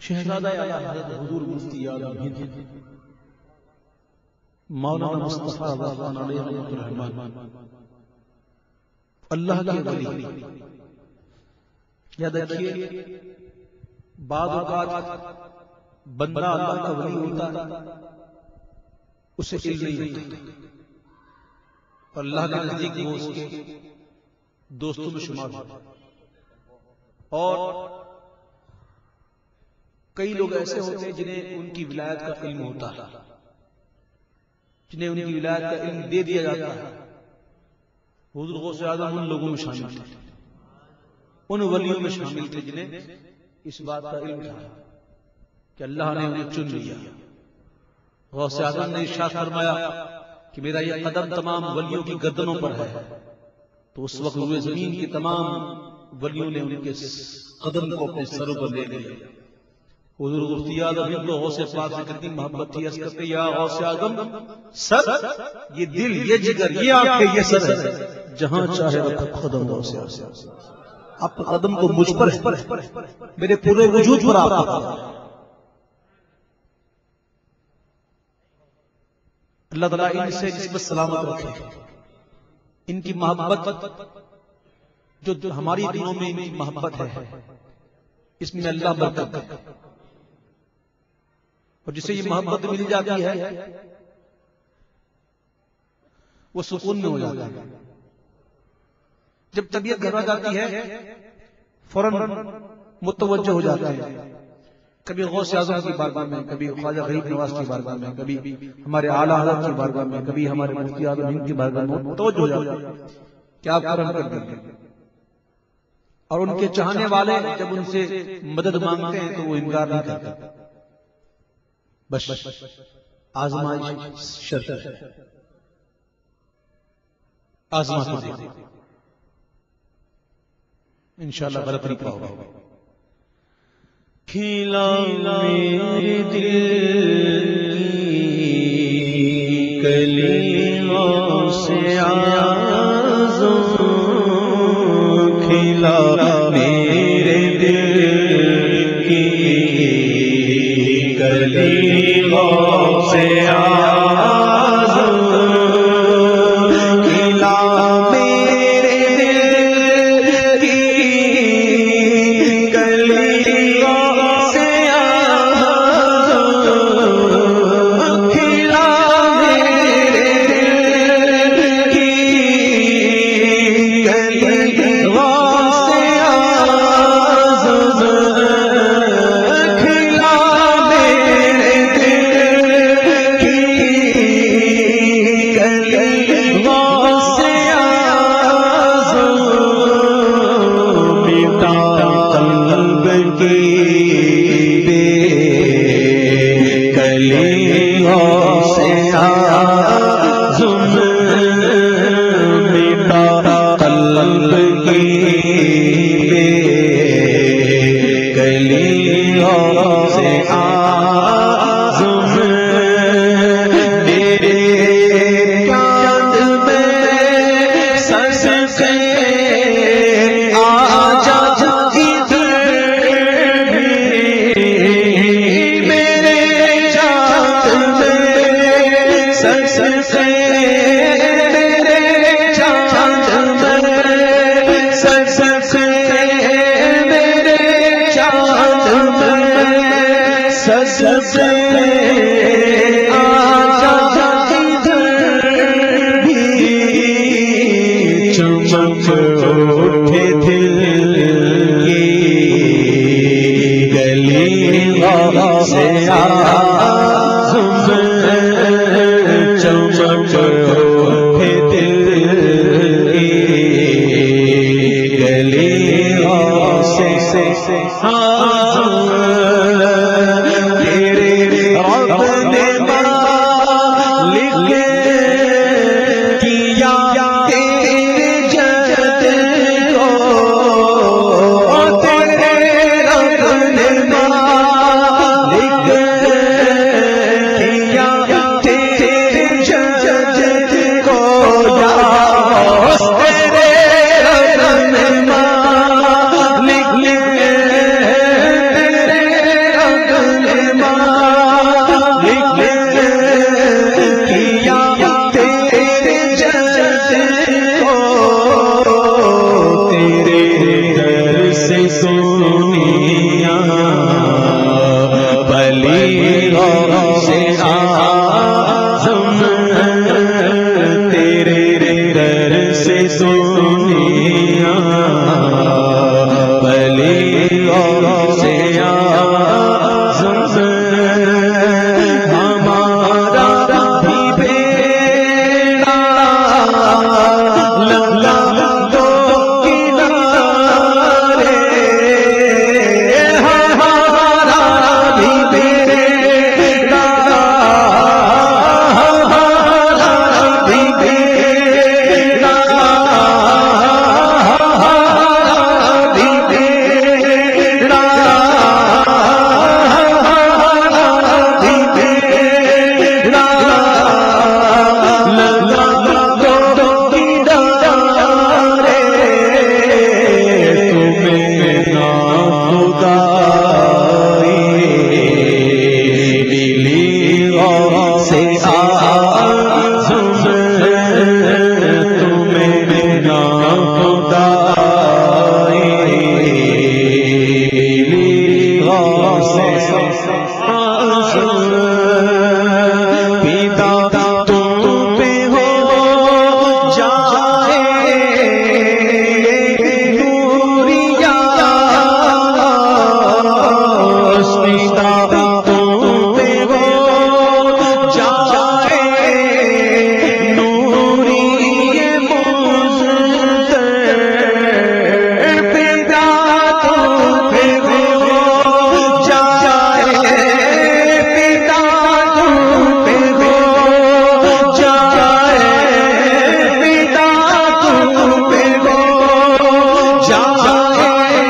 شہزادہ اعلیٰ حضرت حضور مفتی اعظم ہند مولانا مصطفیٰ خان علیہ رحمۃ الرحمان اللہ کے ولی. یاد رکھیے بعض اوقات بندہ اللہ کا ولی ہوتا ہے اسے علم نہیں ہوتا اور اللہ کے نزدیک وہ اس کے دوستوں میں شمار ہوتا. اور کئی لوگ ایسے ہوتے ہیں جنہیں ان کی ولایت کا علم ہوتا ہے, جنہیں ان کی ولایت کا علم دے دیا جاتا ہے. حضور غوث اعظم ان لوگوں میں شامل تھے, ان ولیوں میں شامل تھے جنہیں اس بات کا علم تھا کہ اللہ نے انہیں چن لیا. غوث اعظم نے ارشاد فرمایا کہ میرا یہ قدم تمام ولیوں کی گردنوں پر ہے. تو اس وقت روئے زمین کی تمام ولیوں نے ان کے قدم کو اپنے سروں پر لے لیا. حضور مفتی اعظم ہند کو غوث پاک سے کتنی محبت تھی, عرض کرتے یا غوث اعظم سر یہ دل یہ جگر یہ آپ کے یہ سر ہے, جہاں چاہے رکھو قدم غوث اعظم, آپ قدم کو مجھ پر میرے پورے وجود پر آپ. اللہ تعالیٰ ان سے نسبت سلامت رکھے. ان کی محبت جو ہماری دلوں میں ان کی محبت ہے اس میں اللہ برکت ہے, اور جسے یہ محبت مل جاتی ہے وہ سکون میں ہو جاتا ہے. جب طبیعت گھبرا جاتی ہے فوراً متوجہ ہو جاتا ہے, کبھی غوث اعظم کی بارگاہ میں, کبھی خواجہ غریب نواز کی بارگاہ میں, کبھی ہمارے اعلیٰ حضرت کی بارگاہ میں, کبھی ہمارے مفتی اعظم ہند کی بارگاہ میں متوجہ ہو جاتا ہے کہ آپ کرم کر دیں. اور ان کے چاہنے والے جب ان سے مدد مانگتے ہیں تو وہ انکار نہیں کرتے. بس آزمائش شرط ہے, آزما کے دیکھو انشاءاللہ غلط نہیں پاؤ گے. کھلا میرے دل کی کلیوں سے اعظم, کھلا میرے دل کی کلیوں سے اعظم, کھلا میرے دل کی کلیوں سے اعظم, کھلا میرے دل کی کلیوں سے اعظم, کھلا میرے دل کی کلیوں سے اعظم, مٹا قلب کی بے کلیوں سے اعظم, مٹا قلب کی بے کلیوں سے اعظم, میرے چاند میں سس سے آجا ادھر میرے چاند میں سس سے, میرے چاند میں سس سے, میرے چاند میں سس سے آجا ادھر بھی چمک اٹھے دل کی گلیوں سے اعظم, چمک اٹھے دل کی گلیوں سے اعظم, تیرے رب نے مالک کیا تیرے جد کو, تیرے رب نے مالک کیا تیرے جد کو, تیرے رب نے مالک, تیرے رب غوث اعظم پیدا تم پہ ہو جائے نوریا پیدا تم پہ ہو جائے نوری مزدر پیدا تم پہ ہو جائے پیدا تم پہ ہو جائے پیدا تم پہ ہو جائے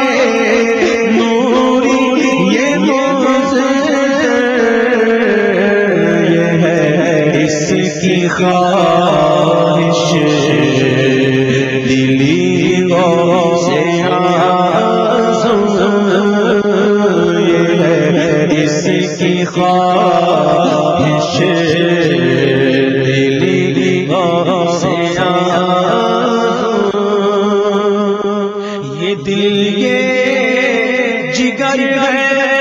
نوری یہ مزدر یہ ہے اس کی خواہش دلی غوث اعظم یہ ہے اس کی خواہش دلی غوث اعظم یہ دل یہ جگر ہے